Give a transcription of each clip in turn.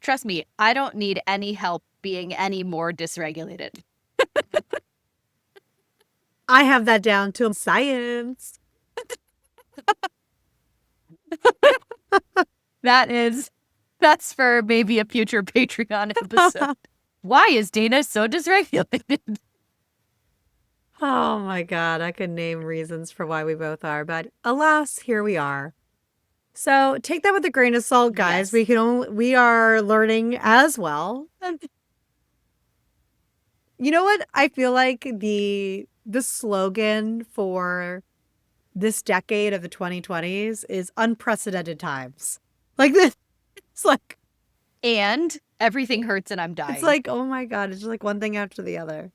Trust me, I don't need any help being any more dysregulated. I have that down to science. That's for maybe a future Patreon episode. Why is Dana so dysregulated? Oh my God, I could name reasons for why we both are, but alas, here we are. So take that with a grain of salt, guys. Yes. We are learning as well. You know what? I feel like the slogan for this decade of the 2020s is unprecedented times. Like this, it's like And everything hurts and I'm dying. it's like, oh my God, it's just like one thing after the other.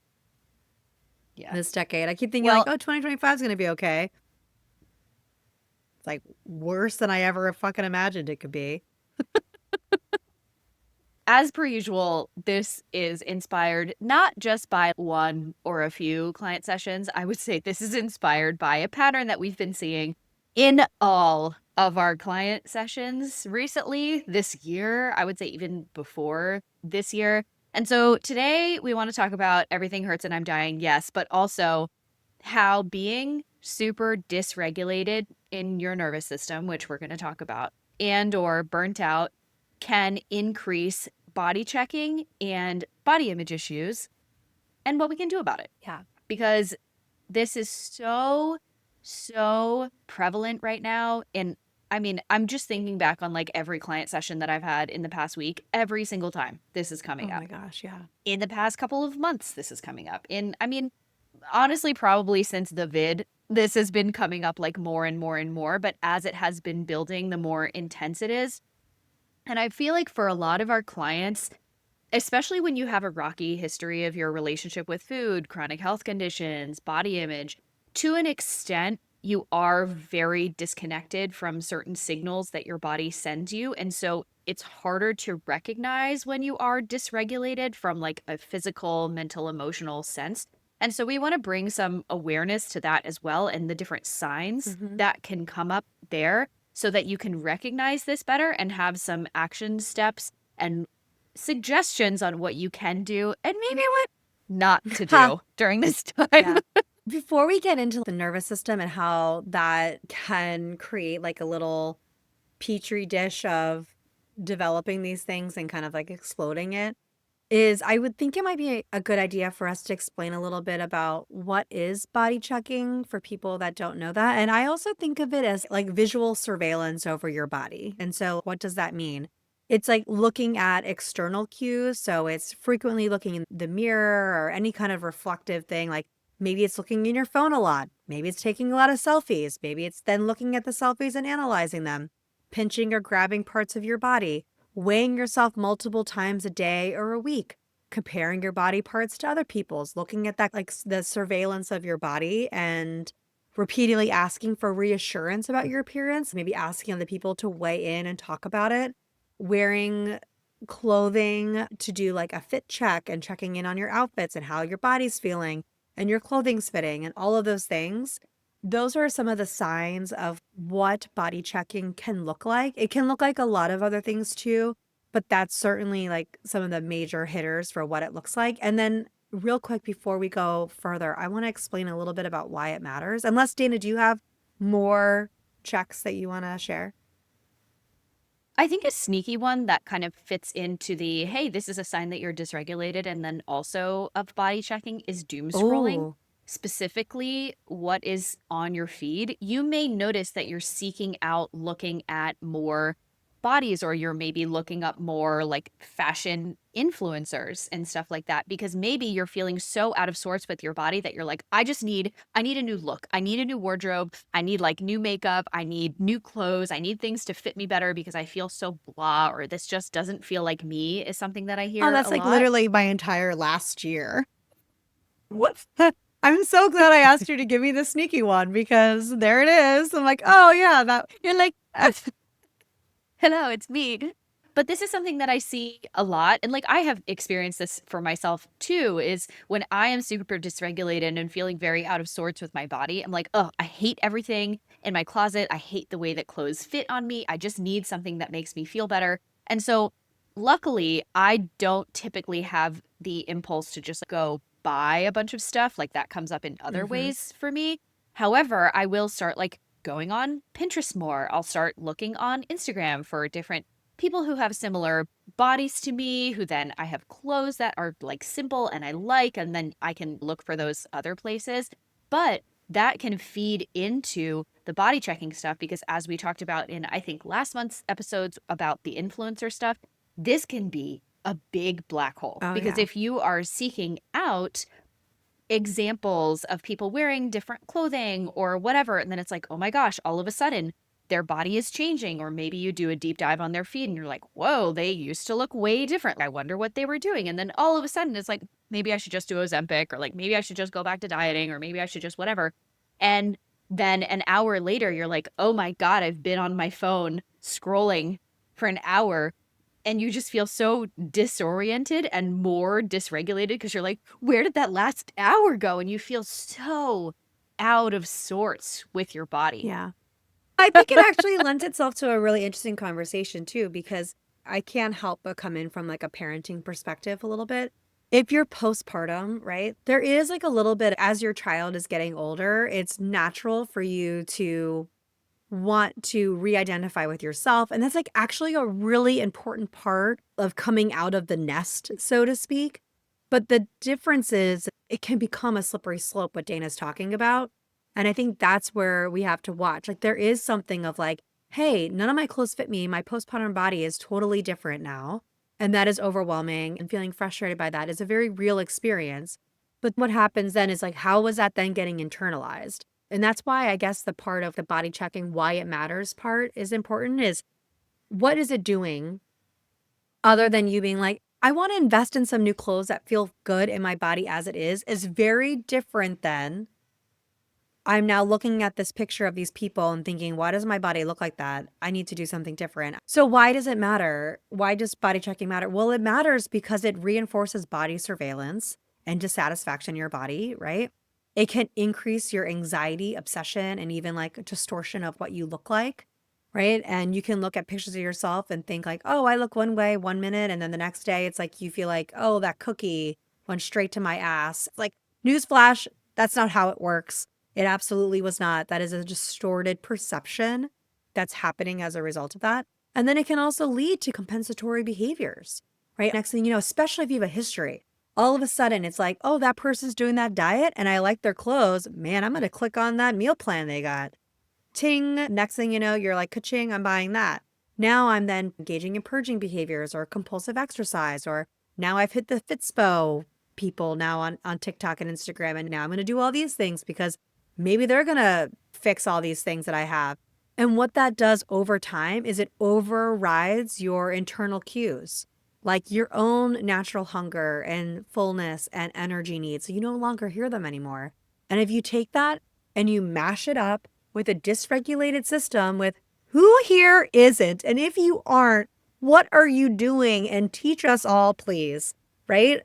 Yeah. This decade. I keep thinking Well, like, oh, 2025 is gonna be okay. It's like worse than I ever fucking imagined it could be. as per usual, this is inspired not just by one or a few client sessions. I would say this is inspired by a pattern that we've been seeing in all of our client sessions recently this year. I would say even before this year. And so today we want to talk about everything hurts and I'm dying, yes, but also how being super dysregulated in your nervous system, which we're going to talk about, and or burnt out can increase body checking and body image issues and what we can do about it. Yeah. Because this is so prevalent right now. And I mean, I'm just thinking back on like every client session that I've had in the past week, every single time this is coming Oh up. my gosh, yeah. In the past couple of months, this is coming up. And I mean, honestly, probably since the vid, this has been coming up like more and more and more. But as it has been building, the more intense it is. And I feel like for a lot of our clients, especially when you have a rocky history of your relationship with food, chronic health conditions, body image, to an extent, you are very disconnected from certain signals that your body sends you. And so it's harder to recognize when you are dysregulated from like a physical, mental, emotional sense. And so we want to bring some awareness to that as well and the different signs that can come up there so that you can recognize this better and have some action steps and suggestions on what you can do and maybe what not to do during this time. Yeah. Before we get into the nervous system and how that can create like a little petri dish of developing these things and kind of like exploding it, is I would think it might be a good idea for us to explain a little bit about what is body checking for people that don't know that. And I also think of it as like visual surveillance over your body. And so what does that mean? It's like looking at external cues. So it's frequently looking in the mirror or any kind of reflective thing. Like maybe it's looking in your phone a lot. Maybe it's taking a lot of selfies. Maybe it's then looking at the selfies and analyzing them, pinching or grabbing parts of your body, weighing yourself multiple times a day or a week, comparing your body parts to other people's, looking at that, like the surveillance of your body and repeatedly asking for reassurance about your appearance, maybe asking other people to weigh in and talk about it, wearing clothing to do like a fit check and checking in on your outfits and how your body's feeling and your clothing's fitting and all of those things. Those are some of the signs of what body checking can look like. It can look like a lot of other things too, but that's certainly like some of the major hitters for what it looks like. And then real quick before we go further, I want to explain a little bit about why it matters. Unless Dana, do you have more checks that you want to share? I think a sneaky one that kind of fits into the hey, this is a sign that you're dysregulated, and then also of body checking is doom scrolling. Oh, Specifically, what is on your feed. You may notice that you're seeking out looking at more bodies, or you're maybe looking up more like fashion influencers and stuff like that, because maybe you're feeling so out of sorts with your body that you're like, I need a new look. I need a new wardrobe. I need like new makeup. I need new clothes. I need things to fit me better because I feel so blah, or this just doesn't feel like me, is something that I hear that's a like lot. literally my entire last year. What? I'm so glad I asked you to give me the sneaky one because there it is. I'm like, oh yeah, that You're like, hello, it's me. But this is something that I see a lot. And like I have experienced this for myself too, is when I am super dysregulated and feeling very out of sorts with my body, I'm like, oh, I hate everything in my closet. I hate the way that clothes fit on me. I just need something that makes me feel better. And so Luckily, I don't typically have the impulse to just go buy a bunch of stuff. Like that comes up in other Mhm. ways for me. However, I will start like going on Pinterest more. I'll start looking on Instagram for different people who have similar bodies to me, who then I have clothes that are like simple and I like, and then I can look for those other places. But that can feed into the body checking stuff because, as we talked about in, I think, last month's episodes about the influencer stuff, this can be a big black hole Oh, because yeah. if you are seeking out examples of people wearing different clothing or whatever, and then it's like, oh my gosh, all of a sudden their body is changing, or maybe you do a deep dive on their feed and you're like, whoa, they used to look way different. I wonder what they were doing. And then all of a sudden it's like, maybe I should just do Ozempic, or like maybe I should just go back to dieting, or maybe I should just whatever. And then an hour later, you're like, oh my God, I've been on my phone scrolling for an hour, and you just feel so disoriented and more dysregulated because you're like, where did that last hour go? And you feel so out of sorts with your body. Yeah. I think it actually lends itself to a really interesting conversation too, because I can't help but come in from like a parenting perspective a little bit. If you're postpartum, right, there is like a little bit as your child is getting older, it's natural for you to want to re-identify with yourself. And that's like actually a really important part of coming out of the nest, so to speak. But the difference is it can become a slippery slope, what Dana's talking about. And I think that's where we have to watch. Like there is something of like, hey, none of my clothes fit me. My postpartum body is totally different now. And that is overwhelming. And feeling frustrated by that is a very real experience. But what happens then is like, how was that then getting internalized? And that's why I guess the part of the body checking, why it matters part is important is what is it doing other than you being like, I want to invest in some new clothes that feel good in my body as it is very different than I'm now looking at this picture of these people and thinking, why does my body look like that? I need to do something different. So, why does it matter? Why does body checking matter? Well, it matters because it reinforces body surveillance and dissatisfaction in your body, right? It can increase your anxiety, obsession, and even like a distortion of what you look like, right? And you can look at pictures of yourself and think, like, oh, I look one way 1 minute. And then the next day, it's like you feel like, oh, that cookie went straight to my ass. Like, newsflash, that's not how it works. It absolutely was not. That is a distorted perception that's happening as a result of that. And then it can also lead to compensatory behaviors, right? Next thing you know, especially if you have a history, all of a sudden it's like, oh, that person's doing that diet and I like their clothes. Man, I'm going to click on that meal plan they got. Ting. Next thing you know, you're like, ka-ching, I'm buying that. Now I'm then engaging in purging behaviors or compulsive exercise, or now I've hit the Fitspo people now on TikTok and Instagram. And now I'm going to do all these things because maybe they're going to fix all these things that I have. And what that does over time is it overrides your internal cues, like your own natural hunger and fullness and energy needs. So you no longer hear them anymore. And if you take that and you mash it up with a dysregulated system with who here isn't? And if you aren't, what are you doing? And teach us all, please. Right.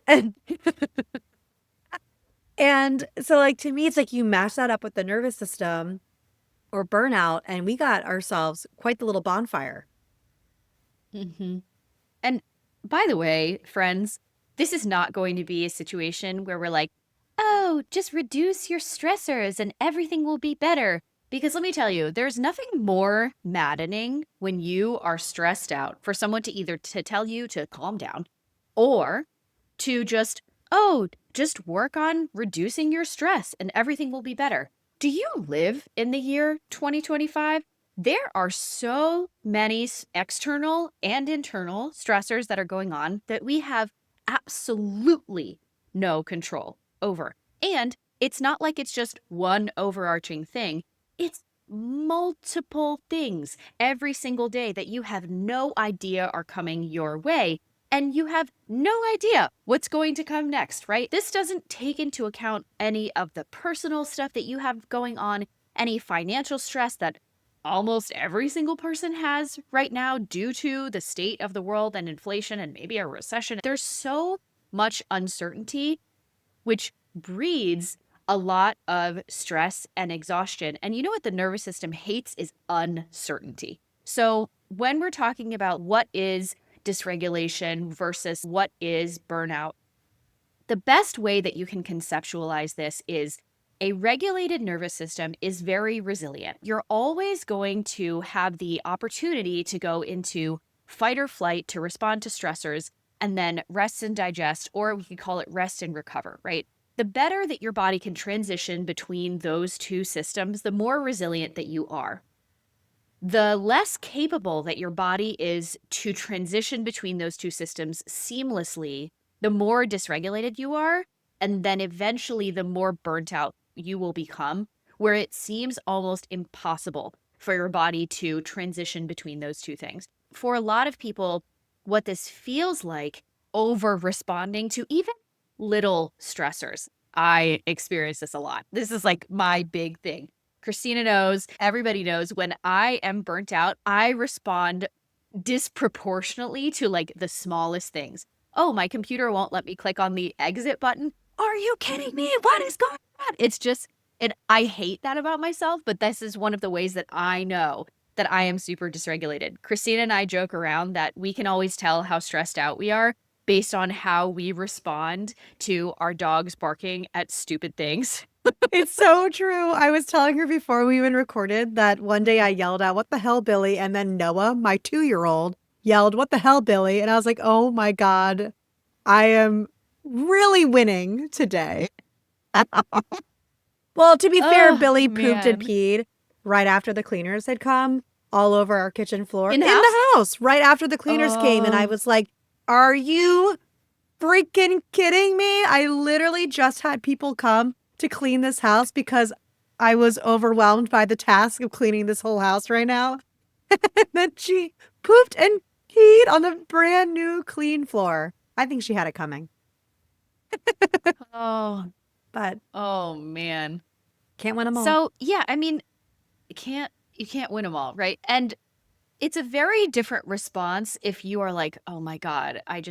And so, like, to me, it's like you mash that up with the nervous system or burnout, and we got ourselves quite the little bonfire. Hmm. And by the way, friends, this is not going to be a situation where we're like, oh, just reduce your stressors and everything will be better. Because let me tell you, there's nothing more maddening when you are stressed out for someone to either to tell you to calm down or to just, oh, just work on reducing your stress and everything will be better. Do you live in the year 2025? There are so many external and internal stressors that are going on that we have absolutely no control over. And it's not like it's just one overarching thing, it's multiple things every single day that you have no idea are coming your way. And you have no idea what's going to come next, right? This doesn't take into account any of the personal stuff that you have going on, any financial stress that almost every single person has right now due to the state of the world and inflation and maybe a recession. There's so much uncertainty, which breeds a lot of stress and exhaustion. And you know what the nervous system hates is uncertainty. So when we're talking about what is dysregulation versus what is burnout. The best way that you can conceptualize this is a regulated nervous system is very resilient. You're always going to have the opportunity to go into fight or flight to respond to stressors and then rest and digest, or we could call it rest and recover, right? The better that your body can transition between those two systems, the more resilient that you are. The less capable that your body is to transition between those two systems seamlessly, the more dysregulated you are. And then eventually, the more burnt out you will become, where it seems almost impossible for your body to transition between those two things. For a lot of people, what this feels like over responding to even little stressors. I experience this a lot. This is like my big thing. Christina knows, everybody knows when I am burnt out, I respond disproportionately to like the smallest things. Oh, my computer won't let me click on the exit button. Are you kidding me? What is going on? It's just, and I hate that about myself, but this is one of the ways that I know that I am super dysregulated. Christina and I joke around that we can always tell how stressed out we are based on how we respond to our dogs barking at stupid things. It's so true. I was telling her before we even recorded that one day I yelled out, "What the hell, Billy?" And then Noah, my 2-year-old, yelled, "What the hell, Billy?" And I was like, oh my God, I am really winning today. Well, to be fair, Oh, Billy pooped and man. peed right after the cleaners had come all over our kitchen floor In in the house? the house, right after the cleaners came. And I Oh, was like, are you freaking kidding me? I literally just had people come to clean this house because I was overwhelmed by the task of cleaning this whole house right now. And then she pooped and peed on the brand new clean floor. I think she had it coming, oh, but oh, man. can't win them all. So, yeah, I mean, you can't win them all, right? And it's a very different response if you are like, "Oh my God, I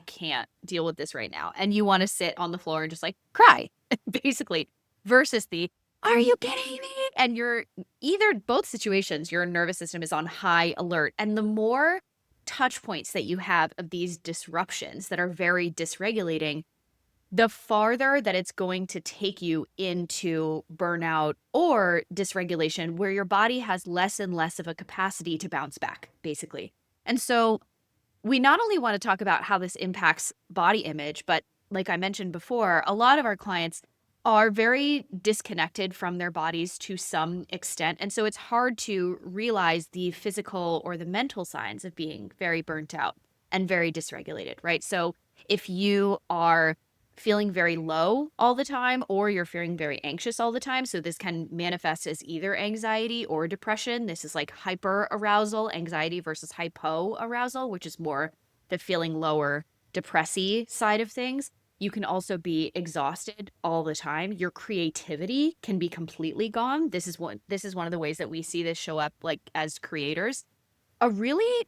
can't deal with this right now." And you want to sit on the floor and just like cry, basically, versus the, "Are you kidding me?" And you're either both situations, your nervous system is on high alert. And the more touch points that you have of these disruptions that are very dysregulating, the farther that it's going to take you into burnout or dysregulation, where your body has less and less of a capacity to bounce back, basically. And so we not only want to talk about how this impacts body image, but like I mentioned before, a lot of our clients are very disconnected from their bodies to some extent. And so it's hard to realize the physical or the mental signs of being very burnt out and very dysregulated, right? So if you are feeling very low all the time or you're feeling very anxious all the time, so this can manifest as either anxiety or depression. This is like hyper arousal anxiety versus hypo arousal, which is more the feeling lower, depressy side of things. You can also be exhausted all the time. Your creativity can be completely gone. This is one of the ways that we see this show up like as creators. A really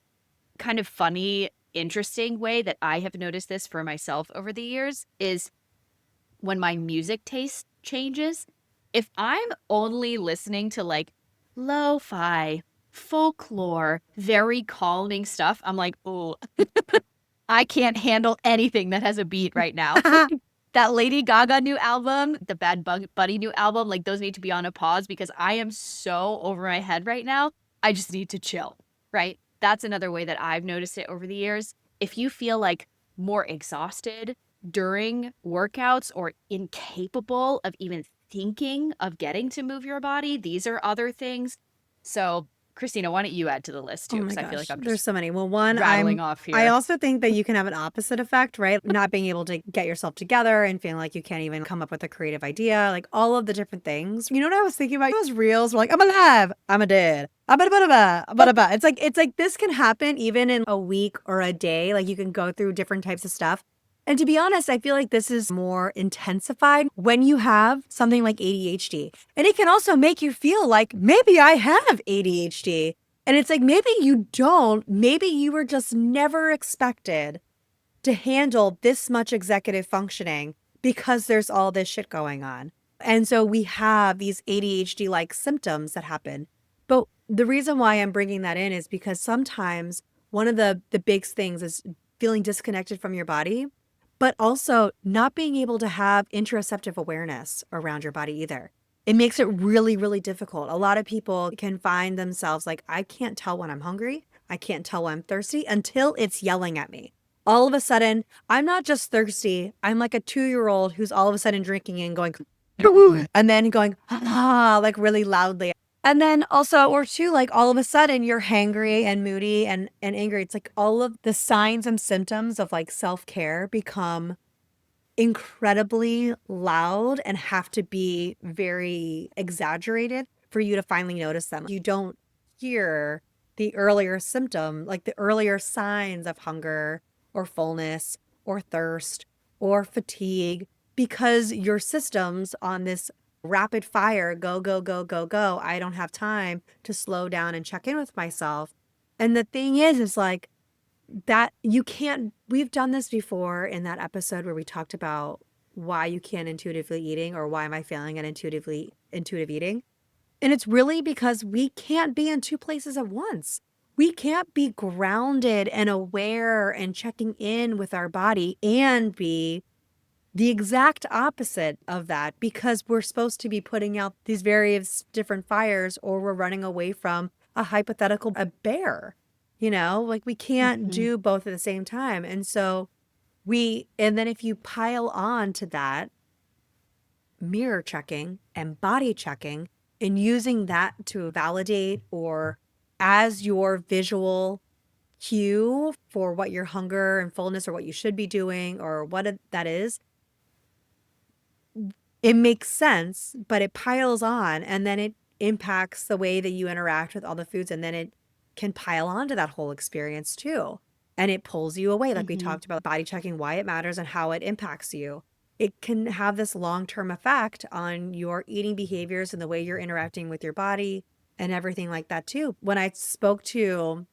kind of funny, interesting way that I have noticed this for myself over the years is when my music taste changes. If I'm only listening to like lo-fi, folklore, very calming stuff, I'm like, oh, I can't handle anything that has a beat right now. That Lady Gaga new album, the Bunny new album, like those need to be on a pause because I am so over my head right now. I just need to chill, right? That's another way that I've noticed it over the years. If you feel like more exhausted during workouts or incapable of even thinking of getting to move your body, these are other things. So, Christina, why don't you add to the list Oh too? my Because I feel gosh, like I'm there's just so many. Well, one, rattling off I here. also think that you can have an opposite effect, right? Not being able to get yourself together and feeling like you can't even come up with a creative idea, like all of the different things. You know what I was thinking about? Those reels were like, I'm alive, I'm a dead. It's like this can happen even in a week or a day. Like you can go through different types of stuff. And to be honest, I feel like this is more intensified when you have something like ADHD. And it can also make you feel like maybe I have ADHD. And it's like, maybe you don't. Maybe you were just never expected to handle this much executive functioning because there's all this shit going on. And so we have these ADHD like symptoms that happen. But the reason why I'm bringing that in is because sometimes one of the big things is feeling disconnected from your body, but also not being able to have interoceptive awareness around your body either. It makes it really, really difficult. A lot of people can find themselves like, I can't tell when I'm hungry. I can't tell when I'm thirsty until it's yelling at me. All of a sudden, I'm not just thirsty. I'm like a 2-year-old who's all of a sudden drinking and going, and then going, ah, like really loudly. And then also, or two, like all of a sudden you're hangry and moody and angry. It's like all of the signs and symptoms of like self-care become incredibly loud and have to be very exaggerated for you to finally notice them. You don't hear the earlier symptom, like the earlier signs of hunger or fullness or thirst or fatigue because your system's on this rapid fire go, go, go, go, go. I don't have time to slow down and check in with myself. And the thing is like, that you can't we've done this before in that episode where we talked about why you can't intuitively eating or why am I failing at intuitive eating. And it's really because we can't be in two places at once. We can't be grounded and aware and checking in with our body and be the exact opposite of that because we're supposed to be putting out these various different fires or we're running away from a hypothetical a bear. Like we can't Mhm. do both at the same time. And so and then if you pile on to that mirror checking and body checking and using that to validate or as your visual cue for what your hunger and fullness or what you should be doing or that is, it makes sense, but it piles on and then it impacts the way that you interact with all the foods. And then it can pile on to that whole experience too. And it pulls you away. Like we Mhm. talked about body checking, why it matters and how it impacts you. It can have this long-term effect on your eating behaviors and the way you're interacting with your body and everything like that too. When I spoke to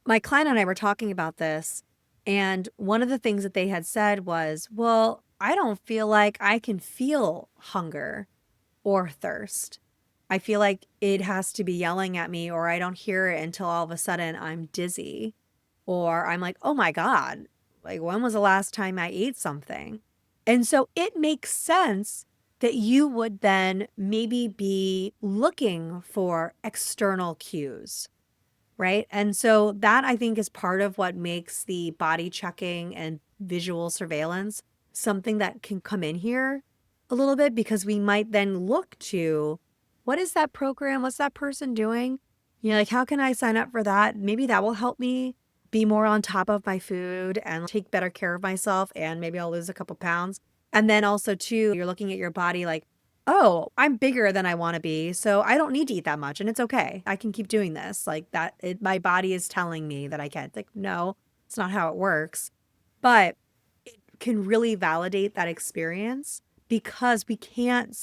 my client and I were talking about this, and one of the things that they had said was, well, I don't feel like I can feel hunger or thirst. I feel like it has to be yelling at me, or I don't hear it until all of a sudden I'm dizzy, or I'm like, oh my God, like when was the last time I ate something? And so it makes sense that you would then maybe be looking for external cues. Right. And so that I think is part of what makes the body checking and visual surveillance something that can come in here a little bit because we might then look to what is that program? What's that person doing? Like, how can I sign up for that? Maybe that will help me be more on top of my food and take better care of myself. And maybe I'll lose a couple pounds. And then also, too, you're looking at your body like, oh, I'm bigger than I want to be, so I don't need to eat that much and it's okay. I can keep doing this. Like my body is telling me that I can't. Like, no, it's not how it works. But it can really validate that experience because we can't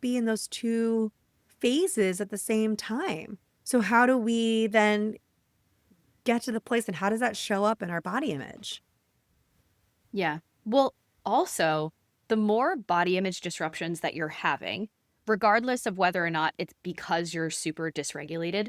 be in those two phases at the same time. So how do we then get to the place and how does that show up in our body image? Yeah. Well, also, the more body image disruptions that you're having, regardless of whether or not it's because you're super dysregulated,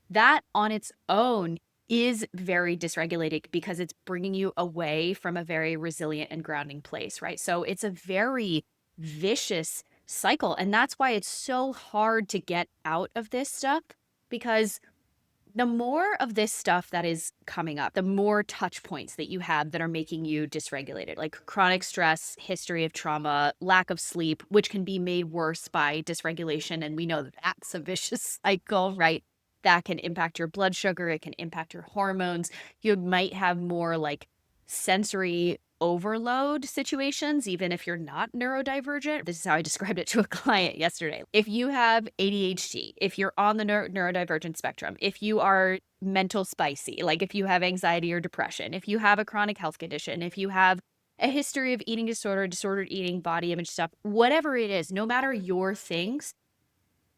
that on its own is very dysregulated because it's bringing you away from a very resilient and grounding place, right? So it's a very vicious cycle. And that's why it's so hard to get out of this stuff because the more of this stuff that is coming up, the more touch points that you have that are making you dysregulated, like chronic stress, history of trauma, lack of sleep, which can be made worse by dysregulation. And we know that that's a vicious cycle, right? That can impact your blood sugar, it can impact your hormones. You might have more like sensory overload situations, even if you're not neurodivergent. This is how I described it to a client yesterday. If you have ADHD, if you're on the neurodivergent spectrum, if you are mental spicy, like if you have anxiety or depression, if you have a chronic health condition, if you have a history of eating disorder, disordered eating, body image stuff, whatever it is, no matter your things,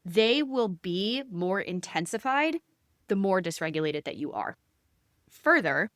they will be more intensified the more dysregulated that you are. Further,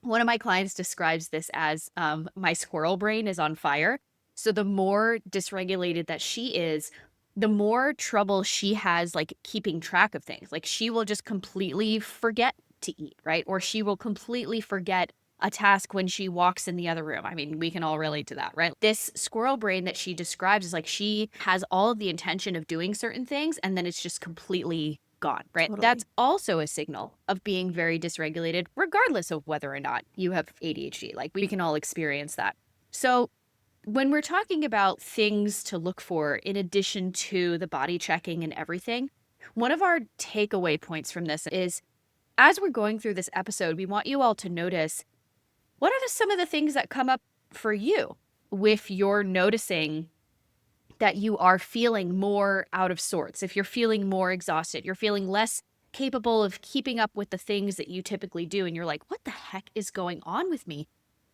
one of my clients describes this as my squirrel brain is on fire. So the more dysregulated that she is, the more trouble she has like keeping track of things. Like she will just completely forget to eat, right? Or she will completely forget a task when she walks in the other room. I mean, we can all relate to that, right? This squirrel brain that she describes is like she has all of the intention of doing certain things and then it's just completely gone, right? That's Totally. also a signal of being very dysregulated, regardless of whether or not you have ADHD. Like we can all experience that. So when we're talking about things to look for in addition to the body checking and everything, one of our takeaway points from this is as we're going through this episode, we want you all to notice what are some of the things that come up for you if you're noticing that you are feeling more out of sorts, if you're feeling more exhausted, you're feeling less capable of keeping up with the things that you typically do, and you're like, what the heck is going on with me?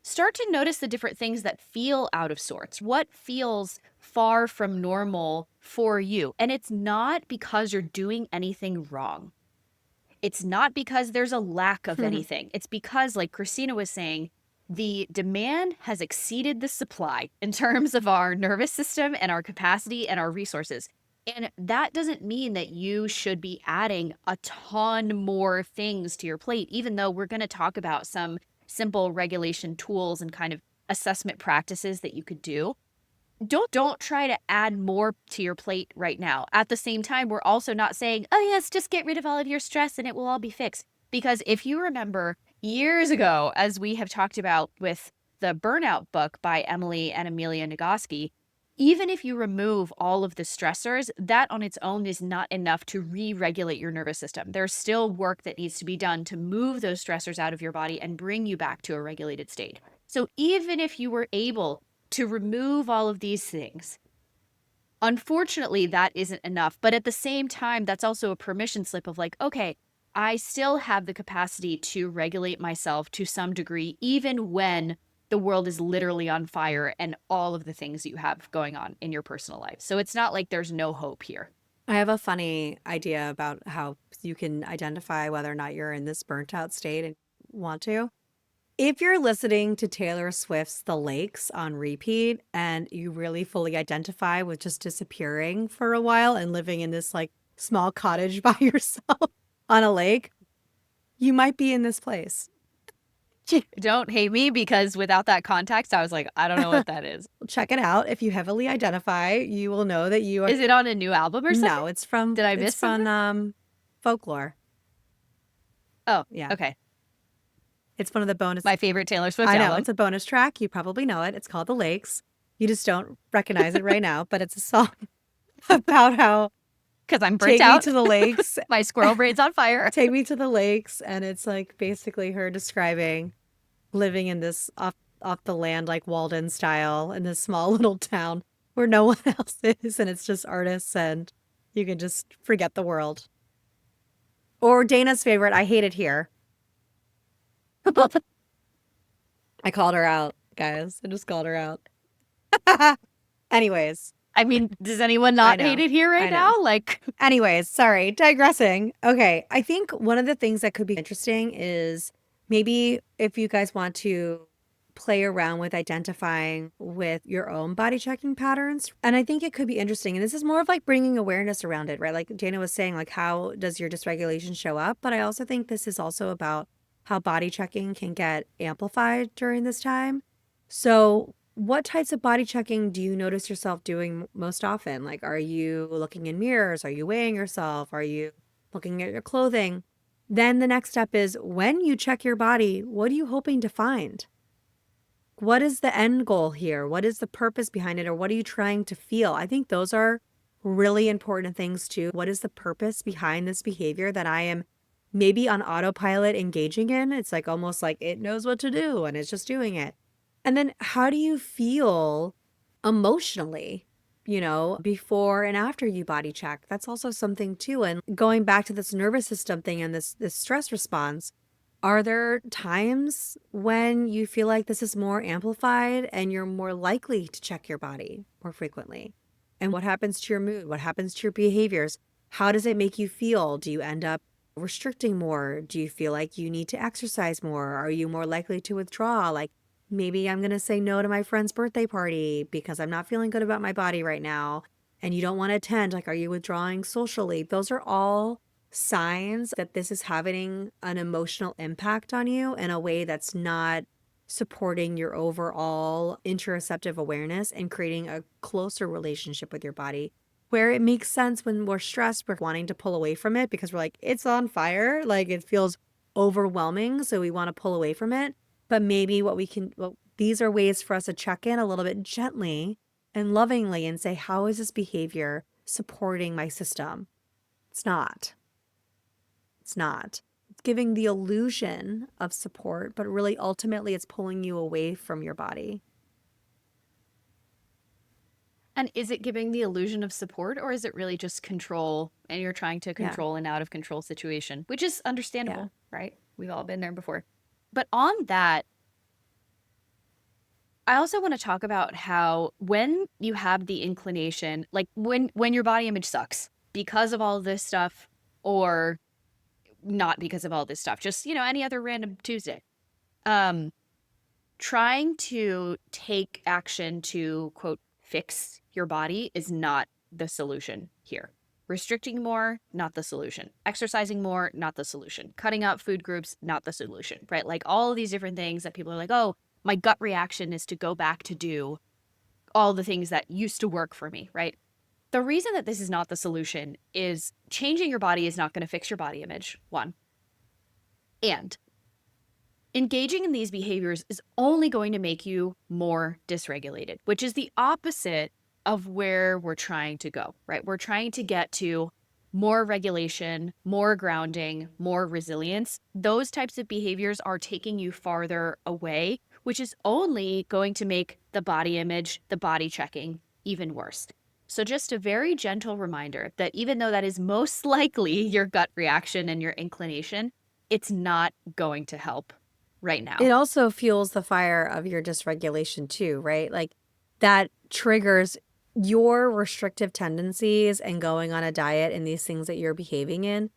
Start to notice the different things that feel out of sorts. What feels far from normal for you? And it's not because you're doing anything wrong. It's not because there's a lack of anything. It's because, like Christina was saying, the demand has exceeded the supply in terms of our nervous system and our capacity and our resources. And that doesn't mean that you should be adding a ton more things to your plate, even though we're going to talk about some simple regulation tools and kind of assessment practices that you could do. Don't try to add more to your plate right now. At the same time, we're also not saying, "Oh yes, just get rid of all of your stress and it will all be fixed." Because if you remember years ago, as we have talked about with the Burnout book by Emily and Amelia Nagoski, even if you remove all of the stressors, that on its own is not enough to re-regulate your nervous system. There's still work that needs to be done to move those stressors out of your body and bring you back to a regulated state. So even if you were able to remove all of these things, unfortunately, that isn't enough. But at the same time, that's also a permission slip of like, okay, I still have the capacity to regulate myself to some degree, even when the world is literally on fire and all of the things you have going on in your personal life. So it's not like there's no hope here. I have a funny idea about how you can identify whether or not you're in this burnt out state and want to. If you're listening to Taylor Swift's The Lakes on repeat and you really fully identify with just disappearing for a while and living in this like small cottage by yourself on a lake, you might be in this place. Don't hate me because without that context, I was like, I don't know what that is. Check it out. If you heavily identify, you will know that you are. Is it on a new album or something? No, it's from Did I it's miss something? from Folklore. Oh, Yeah. okay. It's one of the bonus. My favorite Taylor Swift I know, album. it's a bonus track. You probably know it. It's called The Lakes. You just don't recognize it right now, but it's a song about how Because I'm burnt take me out. to the lakes. My squirrel brain's on fire. Take me to the lakes. And it's like basically her describing living in this off the land, like Walden style, in this small little town where no one else is. And it's just artists and you can just forget the world. Or Dana's favorite, I Hate It Here. I called her out, guys. I just called her out. Anyways, I mean, does anyone I not know. hate it here I right know. now? Like, anyways, sorry, digressing. Okay, I think one of the things that could be interesting is maybe if you guys want to play around with identifying with your own body checking patterns. And I think it could be interesting. And this is more of like bringing awareness around it, right? Like Dana was saying, like, how does your dysregulation show up? But I also think this is also about how body checking can get amplified during this time. So, what types of body checking do you notice yourself doing most often? Like, are you looking in mirrors? Are you weighing yourself? Are you looking at your clothing? Then the next step is when you check your body, what are you hoping to find? What is the end goal here? What is the purpose behind it? Or what are you trying to feel? I think those are really important things too. What is the purpose behind this behavior that I am maybe on autopilot engaging in? It's like almost like it knows what to do and it's just doing it. And then how do you feel emotionally, before and after you body check? That's also something too. And going back to this nervous system thing and this stress response, are there times when you feel like this is more amplified and you're more likely to check your body more frequently? And what happens to your mood? What happens to your behaviors? How does it make you feel? Do you end up restricting more? Do you feel like you need to exercise more? Are you more likely to withdraw? Like, maybe I'm going to say no to my friend's birthday party because I'm not feeling good about my body right now. and you don't want to attend, like, are you withdrawing socially? Those are all signs that this is having an emotional impact on you in a way that's not supporting your overall interoceptive awareness and creating a closer relationship with your body. Where it makes sense when we're stressed, we're wanting to pull away from it because we're like, it's on fire. Like it feels overwhelming. So we want to pull away from it. But maybe these are ways for us to check in a little bit gently and lovingly and say, how is this behavior supporting my system? It's not. It's not. It's giving the illusion of support, but really ultimately it's pulling you away from your body. And is it giving the illusion of support, or is it really just control and you're trying to Yeah. control an out of control situation, which is Yeah. understandable, right? We've all been there before. But on that, I also want to talk about how when you have the inclination, like when your body image sucks because of all this stuff, or not because of all this stuff, just, any other random Tuesday. Um, Trying to take action to, quote, fix your body is not the solution here. Restricting more, not the solution. Exercising more, not the solution. Cutting out food groups, not the solution, right? Like all of these different things that people are like, oh, my gut reaction is to go back to do all the things that used to work for me, right? The reason that this is not the solution is changing your body is not going to fix your body image, one. And engaging in these behaviors is only going to make you more dysregulated, which is the opposite of where we're trying to go, right? We're trying to get to more regulation, more grounding, more resilience. Those types of behaviors are taking you farther away, which is only going to make the body image, the body checking even worse. So, just a very gentle reminder that even though that is most likely your gut reaction and your inclination, it's not going to help right now. It also fuels the fire of your dysregulation too, right? Like that triggers your restrictive tendencies and going on a diet and these things that you're behaving in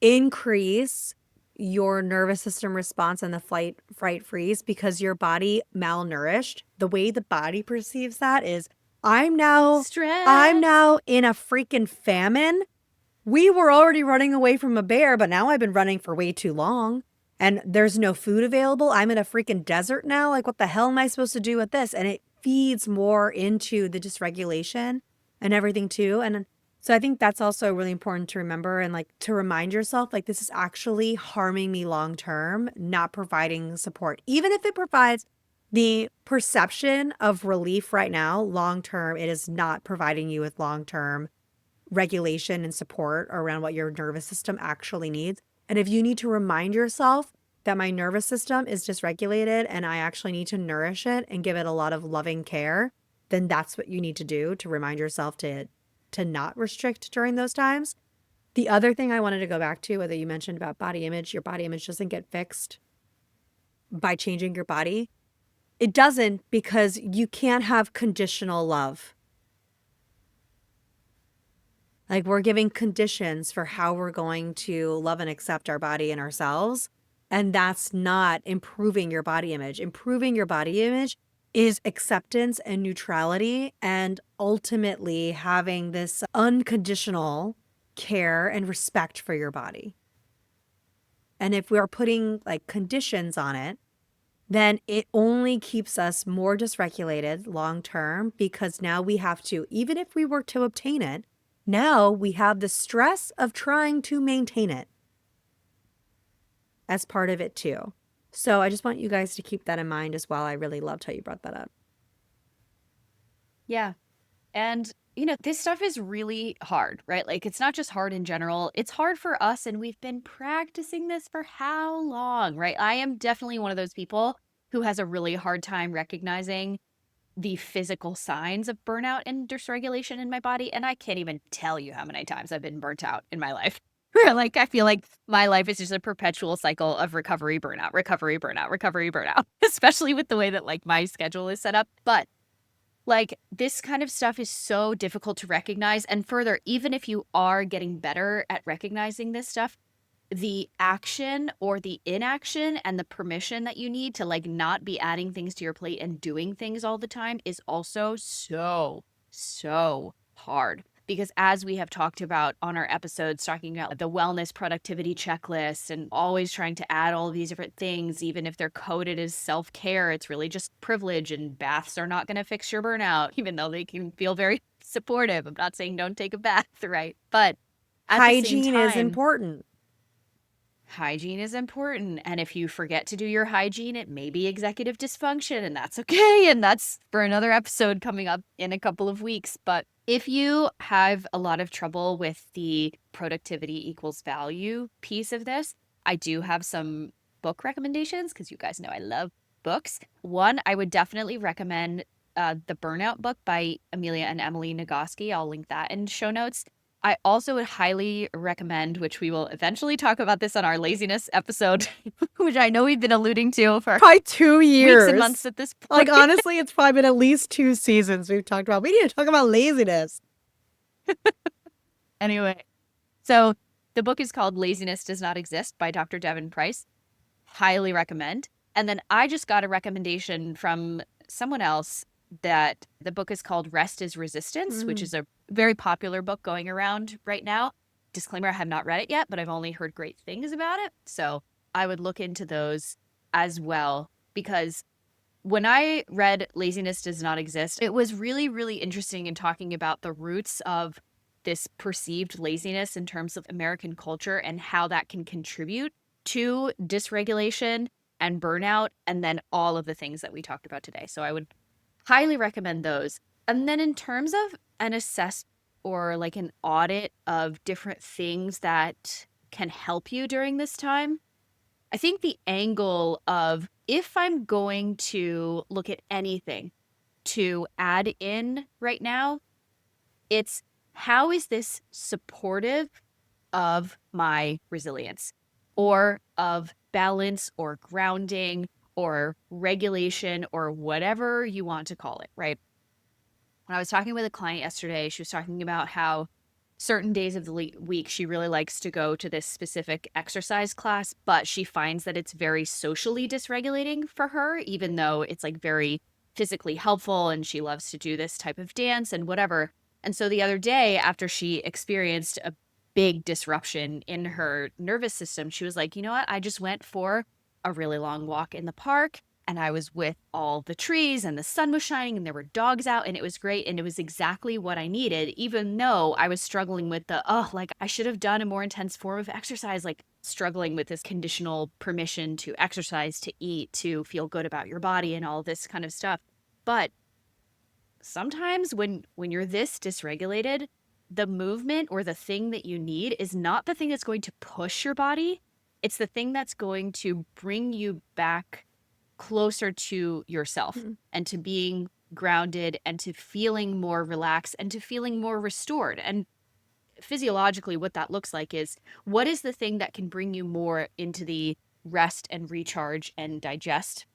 increase your nervous system response and the flight, fright, freeze because your body malnourished. The way the body perceives that is I'm now I'm Stress. now in a freaking famine. We were already running away from a bear, but now I've been running for way too long and there's no food available. I'm in a freaking desert now. Like, what the hell am I supposed to do with this? And it feeds more into the dysregulation and everything too. And so I think that's also really important to remember and like to remind yourself, like, this is actually harming me long term, not providing support. Even if it provides the perception of relief right now, long term, it is not providing you with long term regulation and support around what your nervous system actually needs. And if you need to remind yourself that my nervous system is dysregulated and I actually need to nourish it and give it a lot of loving care, then that's what you need to do to remind yourself to not restrict during those times. The other thing I wanted to go back to, whether you mentioned about body image, your body image doesn't get fixed by changing your body. It doesn't because you can't have conditional love. Like we're giving conditions for how we're going to love and accept our body and ourselves. And that's not improving your body image. Improving your body image is acceptance and neutrality and ultimately having this unconditional care and respect for your body. And if we are putting like conditions on it, then it only keeps us more dysregulated long term because now we have to, even if we were to obtain it, now we have the stress of trying to maintain it as part of it too. So I just want you guys to keep that in mind as well. I really loved how you brought that up. Yeah. And, this stuff is really hard, right? Like, it's not just hard in general, it's hard for us. And we've been practicing this for how long, right? I am definitely one of those people who has a really hard time recognizing the physical signs of burnout and dysregulation in my body. And I can't even tell you how many times I've been burnt out in my life. Like, I feel like my life is just a perpetual cycle of recovery, burnout, recovery, burnout, recovery, burnout, especially with the way that like my schedule is set up. But like this kind of stuff is so difficult to recognize. And further, even if you are getting better at recognizing this stuff, the action or the inaction and the permission that you need to like not be adding things to your plate and doing things all the time is also so hard. Because as we have talked about on our episodes, talking about the wellness productivity checklist and always trying to add all of these different things, even if they're coded as self care, it's really just privilege, and baths are not going to fix your burnout, even though they can feel very supportive. I'm not saying don't take a bath, right? But at the same Hygiene is time, important. hygiene is important. And if you forget to do your hygiene, it may be executive dysfunction, and that's okay. And that's for another episode coming up in a couple of weeks. But if you have a lot of trouble with the productivity equals value piece of this, I do have some book recommendations because you guys know I love books. One, I would definitely recommend the Burnout book by Amelia and Emily Nagoski. I'll link that in show notes. I also would highly recommend, which we will eventually talk about this on our laziness episode, which I know we've been alluding to for Probably 2 weeks and years. months at this Like, point. honestly, it's probably been at least 2 seasons we've talked about. We need to talk about laziness. Anyway, so the book is called Laziness Does Not Exist by Dr. Devin Price. Highly recommend. And then I just got a recommendation from someone else that the book is called Rest is Resistance, which is a very popular book going around right now. Disclaimer, I have not read it yet, but I've only heard great things about it. So I would look into those as well, because when I read Laziness Does Not Exist, it was really, really interesting in talking about the roots of this perceived laziness in terms of American culture and how that can contribute to dysregulation and burnout, and then all of the things that we talked about today. So I would highly recommend those. And then in terms of an assess or like an audit of different things that can help you during this time, I think the angle of if I'm going to look at anything to add in right now, it's how is this supportive of my resilience or of balance or grounding or regulation or whatever you want to call it, right? When I was talking with a client yesterday, she was talking about how certain days of the week she really likes to go to this specific exercise class, but she finds that it's very socially dysregulating for her, even though it's like very physically helpful and she loves to do this type of dance and whatever. And so the other day, after she experienced a big disruption in her nervous system, she was like, you know what? I just went for a really long walk in the park, and I was with all the trees and the sun was shining and there were dogs out, and it was great. And it was exactly what I needed, even though I was struggling with like I should have done a more intense form of exercise, like struggling with this conditional permission to exercise, to eat, to feel good about your body and all this kind of stuff. But sometimes when you're this dysregulated, the movement or the thing that you need is not the thing that's going to push your body. It's the thing that's going to bring you back closer to yourself and to being grounded and to feeling more relaxed and to feeling more restored. And physiologically, what that looks like is what is the thing that can bring you more into the rest and recharge and digest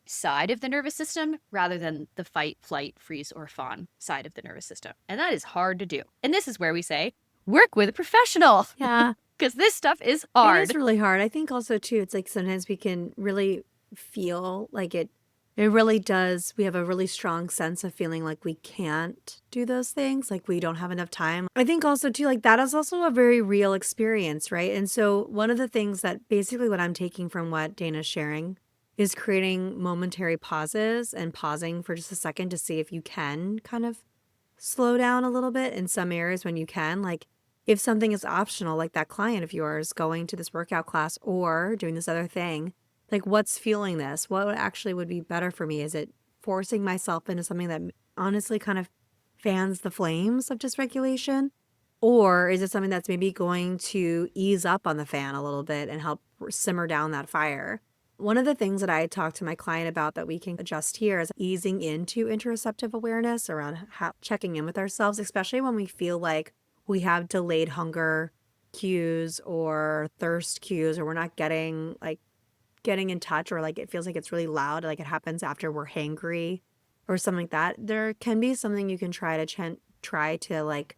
side of the nervous system rather than the fight, flight, freeze, or fawn side of the nervous system. And that is hard to do. And this is where we say, work with a professional. Yeah. Because this stuff is It is hard. really hard. I think also too, it's like sometimes we can really feel like it really does. We have a really strong sense of feeling like we can't do those things, like we don't have enough time. I think also too, like that is also a very real experience, right? And so one of the things that basically what I'm taking from what Dana's sharing is creating momentary pauses and pausing for just a second to see if you can kind of slow down a little bit in some areas when you can. Like if something is optional, like that client of yours going to this workout class or doing this other thing, like what's fueling this? What actually would be better for me? Is it forcing myself into something that honestly kind of fans the flames of dysregulation? Or is it something that's maybe going to ease up on the fan a little bit and help simmer down that fire? One of the things that I talked to my client about that we can adjust here is easing into interoceptive awareness around checking in with ourselves, especially when we feel like we have delayed hunger cues or thirst cues, or we're not getting in touch, or like it feels like it's really loud, like it happens after we're hangry or something like that. There can be something you can try to like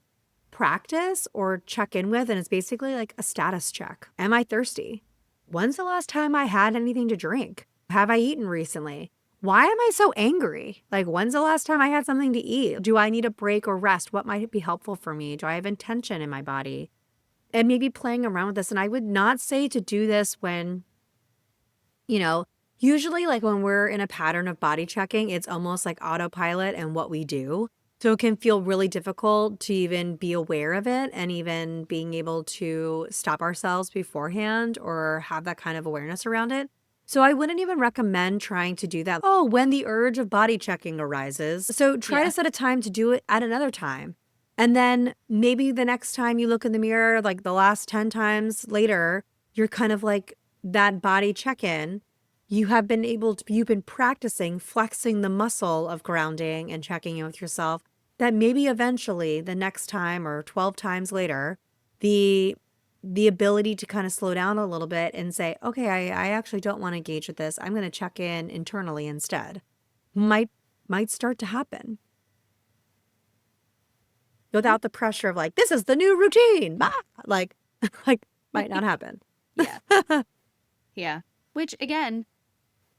practice or check in with, and it's basically like a status check. Am I thirsty? When's the last time I had anything to drink? Have I eaten recently? Why am I so angry? Like, when's the last time I had something to eat? Do I need a break or rest? What might be helpful for me? Do I have intention in my body? And maybe playing around with this. And I would not say to do this when, usually like when we're in a pattern of body checking, it's almost like autopilot and what we do. So it can feel really difficult to even be aware of it and even being able to stop ourselves beforehand or have that kind of awareness around it. So I wouldn't even recommend trying to do that. Oh, when the urge of body checking arises. So try to Yeah. set a time to do it at another time. And then maybe the next time you look in the mirror, like the last 10 times later, you're kind of like that body check in. You've been practicing flexing the muscle of grounding and checking in with yourself, that maybe eventually the next time or 12 times later, the ability to kind of slow down a little bit and say, okay, I actually don't want to engage with this. I'm going to check in internally instead. Might start to happen without the pressure of like, this is the new routine. Ah! Like, like might not happen. Yeah. Yeah. Which again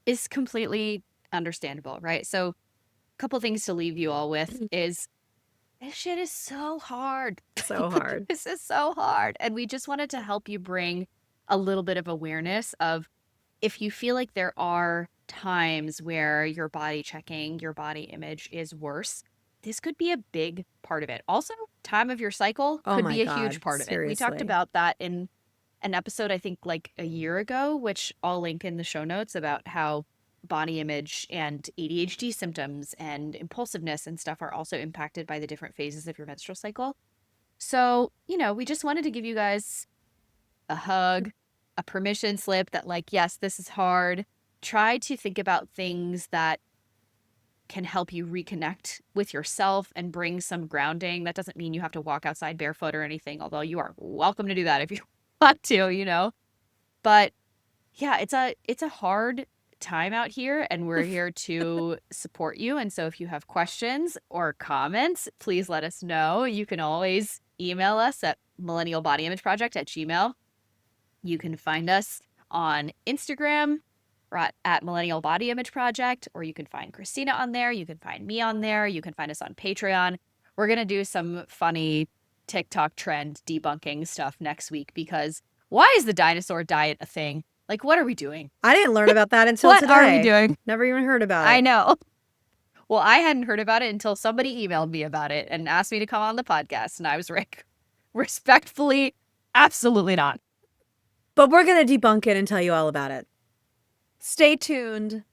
is completely understandable, right? So a couple things to leave you all with is this shit is so hard. So hard. This is so hard. And we just wanted to help you bring a little bit of awareness of if you feel like there are times where your body checking, your body image is worse, this could be a big part of it. Also, time of your cycle Oh could my be a huge God. part of it. We talked Seriously. about that in an episode, I think like a year ago, which I'll link in the show notes, about how body image and ADHD symptoms and impulsiveness and stuff are also impacted by the different phases of your menstrual cycle. So, we just wanted to give you guys a hug, a permission slip that, like, yes, this is hard. Try to think about things that can help you reconnect with yourself and bring some grounding. That doesn't mean you have to walk outside barefoot or anything, although you are welcome to do that if you want to. But yeah, it's a hard time out here, and we're here to support you. And so if you have questions or comments, please let us know. You can always email us at millennialbodyimageproject@gmail.com. You can find us on Instagram at Millennial Body Image Project, or you can find Christina on there. You can find me on there. You can find us on Patreon. We're going to do some funny TikTok trend debunking stuff next week, because why is the dinosaur diet a thing? Like, what are we doing? I didn't learn about that until What today. are we doing? Never even heard about it. I know. Well, I hadn't heard about it until somebody emailed me about it and asked me to come on the podcast. And I was like, respectfully, absolutely not. But we're going to debunk it and tell you all about it. Stay tuned.